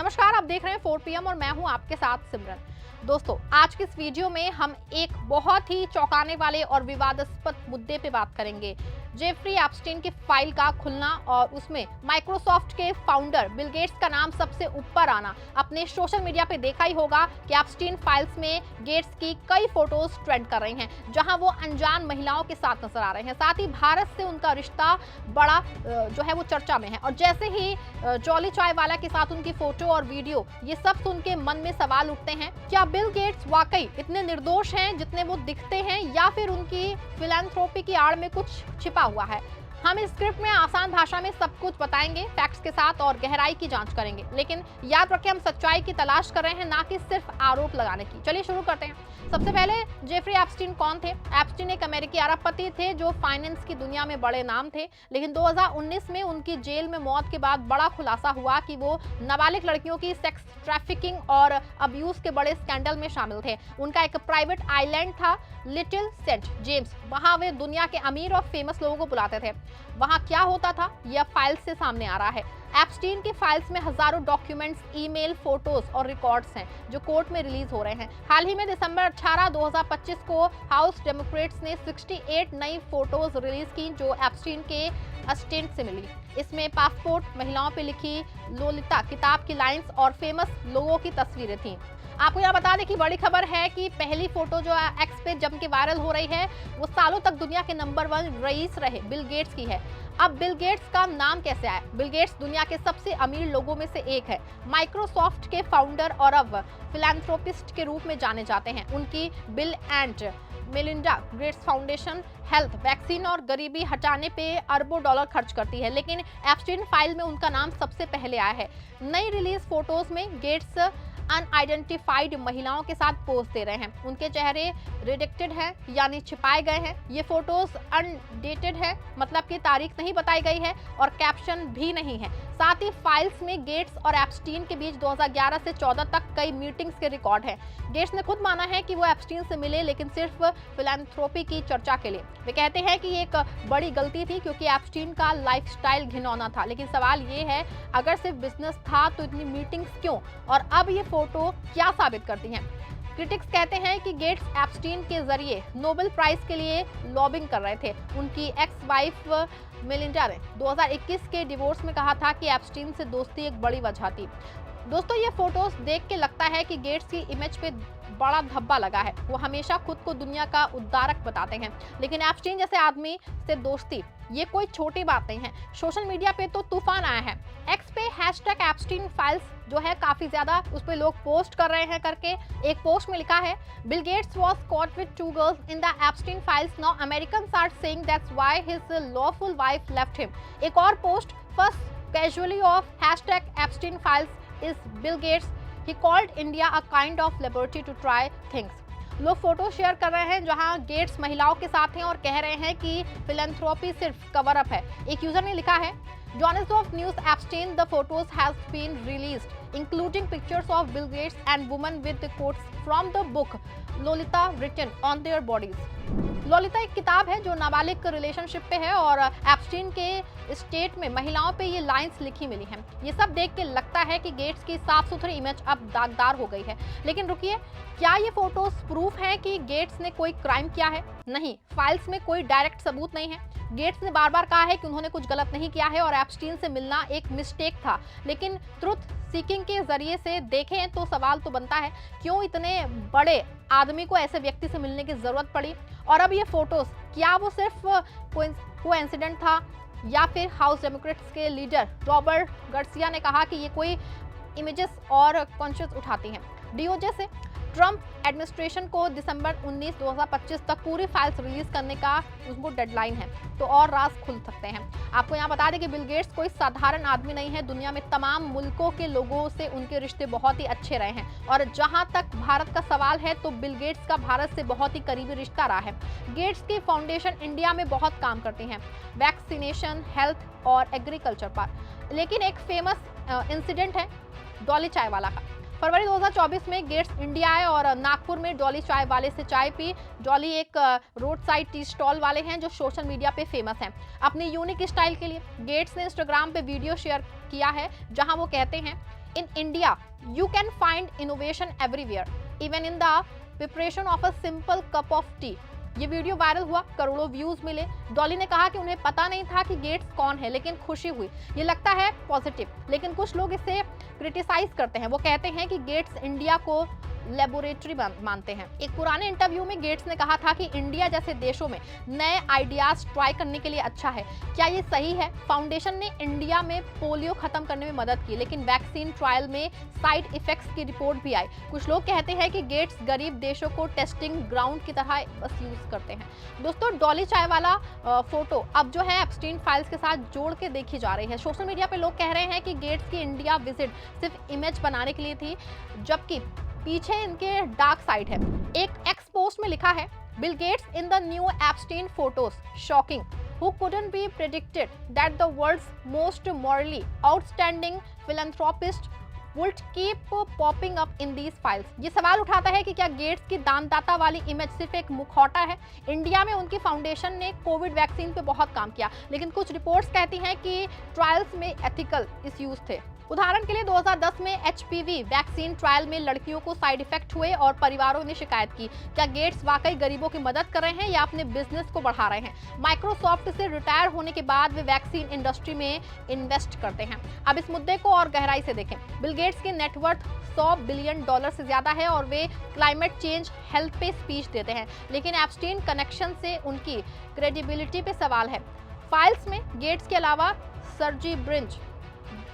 नमस्कार, आप देख रहे हैं 4 PM और मैं हूं आपके साथ सिमरन। दोस्तों, आज की इस वीडियो में हम एक बहुत ही चौंकाने वाले और विवादास्पद मुद्दे पे बात करेंगे। जेफरी एप्स्टीन की फाइल का खुलना और उसमें माइक्रोसॉफ्ट के फाउंडर बिल गेट्स का नाम सबसे ऊपर आना। अपने सोशल मीडिया पे देखा ही होगा कि एप्स्टीन फाइल्स में गेट्स की कई फोटोज ट्रेंड कर रही हैं, जहां वो अनजान महिलाओं के साथ नजर आ रहे हैं। साथ ही भारत से उनका रिश्ता बड़ा जो है वो चर्चा में है। और जैसे ही जॉली चाय वाला के साथ उनकी फोटो और वीडियो, ये सब सुन के मन में सवाल उठते हैं, क्या बिल गेट्स वाकई इतने निर्दोष हैं जितने वो दिखते हैं, या फिर उनकी फिलैंथ्रोपी की आड़ में कुछ छिपा हुआ है। हम इस स्क्रिप्ट में आसान भाषा में सब कुछ बताएंगे, फैक्ट्स के साथ, और गहराई की जांच करेंगे। लेकिन याद रखें, हम सच्चाई की तलाश कर रहे हैं, ना कि सिर्फ आरोप लगाने की। चलिए शुरू करते हैं। सबसे पहले, जेफरी एप्स्टीन कौन थे? एप्स्टीन एक अमेरिकी अरबपति थे जो फाइनेंस की दुनिया में बड़े नाम थे। लेकिन 2019 में उनकी जेल में मौत के बाद बड़ा खुलासा हुआ कि वो नाबालिग लड़कियों की सेक्स ट्रैफिकिंग और अब्यूज के बड़े स्कैंडल में शामिल थे। उनका एक प्राइवेट आइलैंड था, लिटिल सेंट जेम्स। वहां वे दुनिया के अमीर और फेमस लोगों को बुलाते थे। वहां क्या होता था, यह फाइल से सामने आ रहा है। एप्स्टीन की फाइल्स में हजारों डॉक्यूमेंट्स, ईमेल, फोटोज और रिकॉर्ड्स हैं जो कोर्ट में रिलीज हो रहे हैं। हाल ही में दिसंबर 18, 2025 को हाउस डेमोक्रेट्स ने 68 नई फोटोज रिलीज की जो एप्स्टीन के असिस्टेंट से मिली। इसमें पासपोर्ट, महिलाओं पे लिखी लोलिता किताब की लाइंस और फेमस लोगों की तस्वीरें थीं। आपको यहाँ बता दें कि बड़ी खबर है कि पहली फोटो जो एक्स पे जम के वायरल हो रही है, वो सालों तक दुनिया के नंबर 1 रईस रहे बिल गेट्स की है। अब बिल गेट्स का नाम कैसे आया? बिल गेट्स दुनिया के सबसे अमीर लोगों में से एक है। माइक्रोसॉफ्ट के फाउंडर और अब फिलैंथ्रोपिस्ट के रूप में जाने जाते हैं। उनकी bill and Melinda Gates foundation health, vaccine और गरीबी हटाने पे अरबों डॉलर खर्च करती है। लेकिन एप्स्टीन फाइल में उनका नाम सबसे पहले आया है। नई रिलीज फोटोज में गेट्स अनआइडेंटिफाइड महिलाओं के साथ पोज दे रहे हैं। उनके चेहरे रिडेक्टेड हैं, यानी छिपाए गए हैं। ये फोटोज अनडेटेड है, मतलब कि तारीख नहीं बताई गई है और कैप्शन भी नहीं है। साथ ही फाइल्स में गेट्स और एप्स्टीन के बीच 2011 से 14 तक कई मीटिंग्स के रिकॉर्ड हैं। गेट्स ने खुद माना है कि वो एप्स्टीन से मिले, लेकिन सिर्फ फिलैंथ्रोपी की चर्चा के लिए। वे कहते हैं कि ये एक बड़ी गलती थी क्योंकि एप्स्टीन का लाइफस्टाइल घिनौना था। लेकिन सवाल ये है, अगर सिर्फ बिजनेस था तो इतनी मीटिंग्स क्यों, और अब ये फोटो क्या साबित करती हैं? क्रिटिक्स कहते हैं कि गेट्स एप्स्टीन के जरिए नोबेल प्राइज के लिए लॉबिंग कर रहे थे। उनकी एक्स वाइफ मेलिंडा ने 2021 के डिवोर्स में कहा था कि एप्स्टीन से दोस्ती एक बड़ी वजह थी। दोस्तों, ये फोटोज देख के लगता है कि गेट्स की इमेज पे बड़ा धब्बा लगा है। वो हमेशा खुद को दुनिया का उद्धारक बताते हैं, लेकिन एप्स्टीन जैसे आदमी से दोस्ती ये कोई छोटी बात नहीं है। सोशल मीडिया पे तो तूफान आया है। एक्स पे #एप्स्टीन फाइल्स जो है काफी ज्यादा उस पे लोग पोस्ट कर रहे हैं करके एक पोस्ट में लिखा है, Bill Gates was caught with 2 girls in the Epstein files, now Americans are saying that's why his lawful wife left him. एक और post, first casualty of #Epstein files is Bill Gates. He called India a kind of liberty to try things. लोग photo share कर रहे हैं जहां gets महिलाओं के साथ हैं और कह रहे हैं कि फिलैंथ्रोपी सिर्फ कवर अप है। एक यूजर ने लिखा है, Journalist of News Epstein, the photos has been released, including pictures of Bill Gates and women with the quotes from the book Lolita written on their bodies. Lolita एक किताब है जो नाबालिग रिलेशनशिप पे है और एप्स्टीन के स्टेट में महिलाओं पे ये लाइंस लिखी मिली हैं। ये सब देख के लगता है कि गेट्स की साफ सुथरी इमेज अब दागदार हो गई है। लेकिन रुकिए, क्या ये फोटोज प्रूफ है कि गेट्स ने कोई क्राइम किया है? नहीं, फाइल्स में कोई डायरेक्ट सबूत नहीं है। गेट्स ने बार बार कहा है कि उन्होंने कुछ गलत नहीं किया है और एप्स्टीन से मिलना एक मिस्टेक था। लेकिन ट्रुथ सीकिंग के जरिए से देखें तो सवाल तो बनता है, क्यों इतने बड़े आदमी को ऐसे व्यक्ति से मिलने की जरूरत पड़ी? और अब ये फोटोज, क्या वो सिर्फ कोइंसिडेंट था, या फिर हाउस डेमोक्रेट्स के लीडर रॉबर्ट गार्सिया ने कहा कि ये कोई इमेजेस और कॉन्शियस उठाती हैं? डीओजे से ट्रंप एडमिनिस्ट्रेशन को दिसंबर 19, 2025 तक पूरी फाइल्स रिलीज करने का उसको डेडलाइन है, तो और राज खुल सकते हैं। आपको यहाँ बता दें कि बिल गेट्स कोई साधारण आदमी नहीं है। दुनिया में तमाम मुल्कों के लोगों से उनके रिश्ते बहुत ही अच्छे रहे हैं, और जहां तक भारत का सवाल है तो बिल गेट्स का भारत से बहुत ही करीबी रिश्ता रहा है। गेट्स की फाउंडेशन इंडिया में बहुत काम करती हैं, वैक्सीनेशन, हेल्थ और एग्रीकल्चर पर। लेकिन एक फेमस इंसिडेंट है जॉली चाय वाला का। फरवरी 2024 में गेट्स इंडिया आए और नागपुर में जॉली चाय वाले से चाय पी। जॉली एक रोड साइड टी स्टॉल वाले हैं जो सोशल मीडिया पे फेमस हैं अपनी यूनिक स्टाइल के लिए। गेट्स ने इंस्टाग्राम पे वीडियो शेयर किया है जहां वो कहते हैं, In India, you can find innovation everywhere, even in the preparation of a simple cup of tea. ये वीडियो वायरल हुआ, करोड़ों व्यूज मिले। डॉली ने कहा कि उन्हें पता नहीं था कि गेट्स कौन है, लेकिन खुशी हुई। ये लगता है पॉजिटिव, लेकिन कुछ लोग इसे क्रिटिसाइज करते हैं। वो कहते हैं कि गेट्स इंडिया को लेबोरेटरी मानते हैं। एक पुराने इंटरव्यू में गेट्स ने कहा था कि इंडिया जैसे देशों में नए आइडियाज ट्राई करने के लिए अच्छा है। क्या ये सही है? फाउंडेशन ने इंडिया में पोलियो खत्म करने में मदद की, लेकिन वैक्सीन ट्रायल में साइड इफेक्ट्स की रिपोर्ट भी आई। कुछ लोग कहते हैं कि गेट्स गरीब देशों को टेस्टिंग ग्राउंड की तरह बस यूज करते हैं। दोस्तों, डॉली चाय वाला फोटो अब जो है एप्स्टीन फाइल्स के साथ जोड़ के देखी जा रही है। सोशल मीडिया पे लोग कह रहे हैं कि गेट्स की इंडिया विजिट सिर्फ इमेज बनाने के लिए थी, जबकि पीछे इनके डार्क साइड है। एक एक्स पोस्ट में लिखा है, Bill gets in the new Epstein photos, shocking, who couldn't be predicted that the world's most morally outstanding philanthropist would keep popping up in these files। ये सवाल उठाता है कि क्या गेट्स की दानदाता वाली इमेज सिर्फ एक मुखौटा है? इंडिया में उनकी फाउंडेशन ने कोविड वैक्सीन पे बहुत काम किया, लेकिन कुछ रिपोर्ट्स कहती हैं कि ट्रायल्स में एथिकल इश्यूज थे। उदाहरण के लिए 2010 में एचपीवी वैक्सीन ट्रायल में लड़कियों को साइड इफेक्ट हुए और परिवारों ने शिकायत की। क्या गेट्स वाकई गरीबों की मदद कर रहे हैं या अपने बिजनेस को बढ़ा रहे हैं? माइक्रोसॉफ्ट से रिटायर होने के बाद वे वैक्सीन इंडस्ट्री में इन्वेस्ट करते हैं। अब इस मुद्दे को और गहराई से देखें। बिल गेट्स की नेटवर्थ $100 बिलियन से ज्यादा है और वे क्लाइमेट चेंज हेल्थ पे स्पीच देते हैं, लेकिन एप्स्टीन कनेक्शन से उनकी क्रेडिबिलिटी पे सवाल है। फाइल्स में गेट्स के अलावा सर्जी ब्रिंच,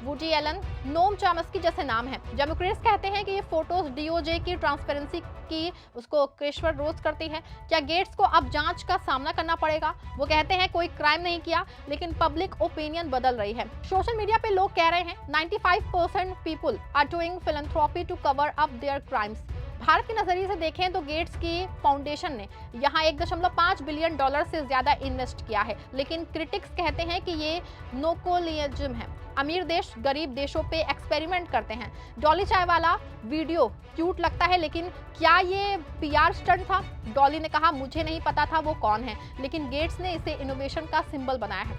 वुडी एलन, नोम चामस्की जैसे नाम हैं। डेमोक्रेट्स कहते हैं कि ये फोटोज डीओजे की ट्रांसपेरेंसी की उसको क्रेश्वर रोज करती है। क्या गेट्स को अब जांच का सामना करना पड़ेगा? वो कहते हैं कोई क्राइम नहीं किया, लेकिन पब्लिक ओपिनियन बदल रही है। सोशल मीडिया पे लोग कह रहे हैं 95% people are doing philanthropy to cover up their crimes. Bharat के नजरिए से देखें तो गेट्स की फाउंडेशन ने यहाँ $1.5 बिलियन से ज्यादा इन्वेस्ट किया है, लेकिन क्रिटिक्स कहते हैं कि ये नोकोलियज्म है। अमीर देश गरीब देशों पे एक्सपेरिमेंट करते हैं। डॉली चाय वाला वीडियो क्यूट लगता है, लेकिन क्या ये पीआर स्टंट था? डॉली ने कहा मुझे नहीं पता था वो कौन है, लेकिन गेट्स ने इसे इनोवेशन का सिंबल बनाया है।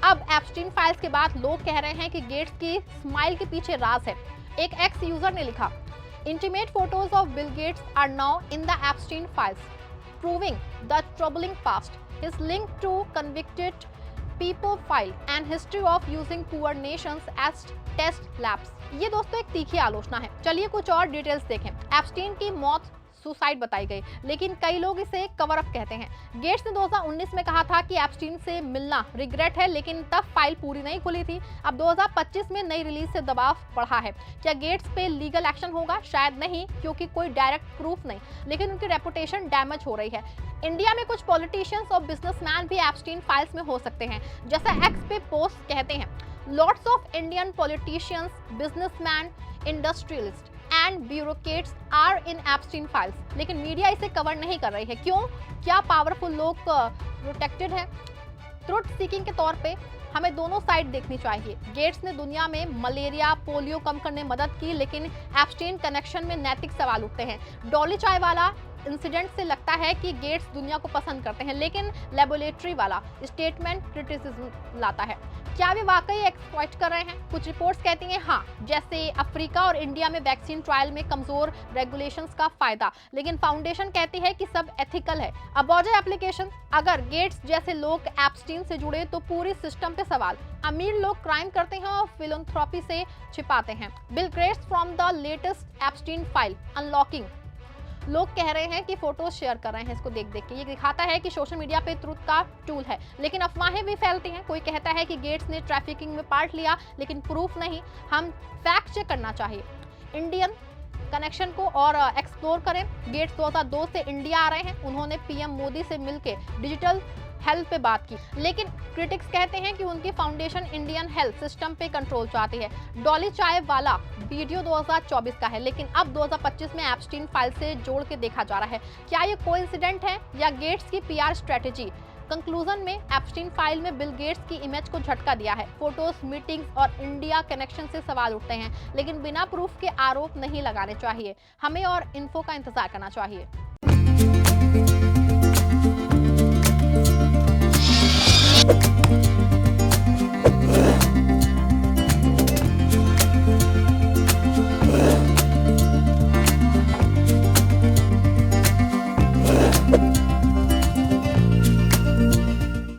अब एप्स्टीन फाइल्स के बाद लोग कह रहे हैं कि गेट्स की स्माइल के पीछे राज है। एक एक्स यूजर ने लिखा, Intimate photos of Bill Gates are now in the Epstein files, proving the troubling past. His link to convicted people file and history of using poor nations as test labs. ये दोस्तों एक तीखी आलोचना है। चलिए कुछ और डिटेल्स देखें। एप्स्टीन की मौत सुसाइड बताई गई, लेकिन कई लोग इसे कवर अप कहते हैं। गेट्स ने 2019 में कहा था कि एप्स्टीन से मिलना रिग्रेट है, लेकिन तब फाइल पूरी नहीं खुली थी। अब 2025 में नई रिलीज से दबाव बढ़ा है। क्या गेट्स पे लीगल एक्शन होगा? शायद नहीं, क्योंकि कोई डायरेक्ट प्रूफ नहीं, लेकिन उनकी रेपुटेशन डैमेज हो रही है। इंडिया में कुछ पॉलिटिशियंस और बिजनेसमैन भी एप्स्टीन फाइल्स में हो सकते हैं, जैसा एक्स पे पोस्ट कहते हैं। Lots of Indian politicians, businessman, industrialist and bureaucrats are in Epstein files, लेकिन मीडिया इसे कवर नहीं कर रही है। क्यों? क्या पावरफुल लोग प्रोटेक्टेड है? ट्रुथ सीकिंग के तौर पे हमें दोनों साइड देखनी चाहिए। गेट्स ने दुनिया में मलेरिया, पोलियो कम करने में मदद की, लेकिन एप्स्टीन कनेक्शन में नैतिक सवाल उठते हैं। डॉली चाय वाला इंसिडेंट से लगता है कि गेट्स दुनिया को पसंद करते हैं, लेकिन लेबोरेटरी वाला स्टेटमेंट क्रिटिसिज्म लाता है। क्या वे वाकई एक्सप्लॉइट कर रहे हैं? कुछ रिपोर्ट्स कहती हैं हाँ, जैसे अफ्रीका और इंडिया में वैक्सीन ट्रायल में कमजोर रेगुलेशंस का फायदा, लेकिन फाउंडेशन कहती है कि सब एथिकल है। अबॉर्जर एप्लीकेशन, अगर गेट्स जैसे लोग एप्स्टीन से जुड़े तो पूरी सिस्टम पे सवाल। अमीर लोग क्राइम करते हैं और फिलैंथ्रोपी से छिपाते हैं। Bill Gates from the latest Epstein file unlocking. लोग कह रहे हैं कि फोटोज शेयर कर रहे हैं इसको देख देख के। ये दिखाता है कि सोशल मीडिया पे ट्रुथ का टूल है, लेकिन अफवाहें भी फैलती हैं। कोई कहता है कि गेट्स ने ट्रैफिकिंग में पार्ट लिया, लेकिन प्रूफ नहीं। हम फैक्ट चेक करना चाहिए। इंडियन कनेक्शन को और एक्सप्लोर करें। गेट्स 2002 से इंडिया आ रहे हैं। उन्होंने पीएम मोदी से मिलकर डिजिटल हेल्थ पे बात की, लेकिन क्रिटिक्स कहते हैं कि उनकी फाउंडेशन इंडियन हेल्थ सिस्टम पे कंट्रोल चाहती है। डॉली चाय वाला वीडियो 2024 का है, लेकिन अब 2025 में एप्स्टीन फाइल से जोड़ के देखा जा रहा है। क्या ये कोइंसिडेंट है या गेट्स की पीआर स्ट्रेटेजी? कंक्लूजन में एप्स्टीन फाइल में बिल गेट्स की इमेज को झटका दिया है। फोटोज, मीटिंग्स और इंडिया कनेक्शन से सवाल उठते हैं, लेकिन बिना प्रूफ के आरोप नहीं लगाने चाहिए। हमें और इन्फो का इंतजार करना चाहिए।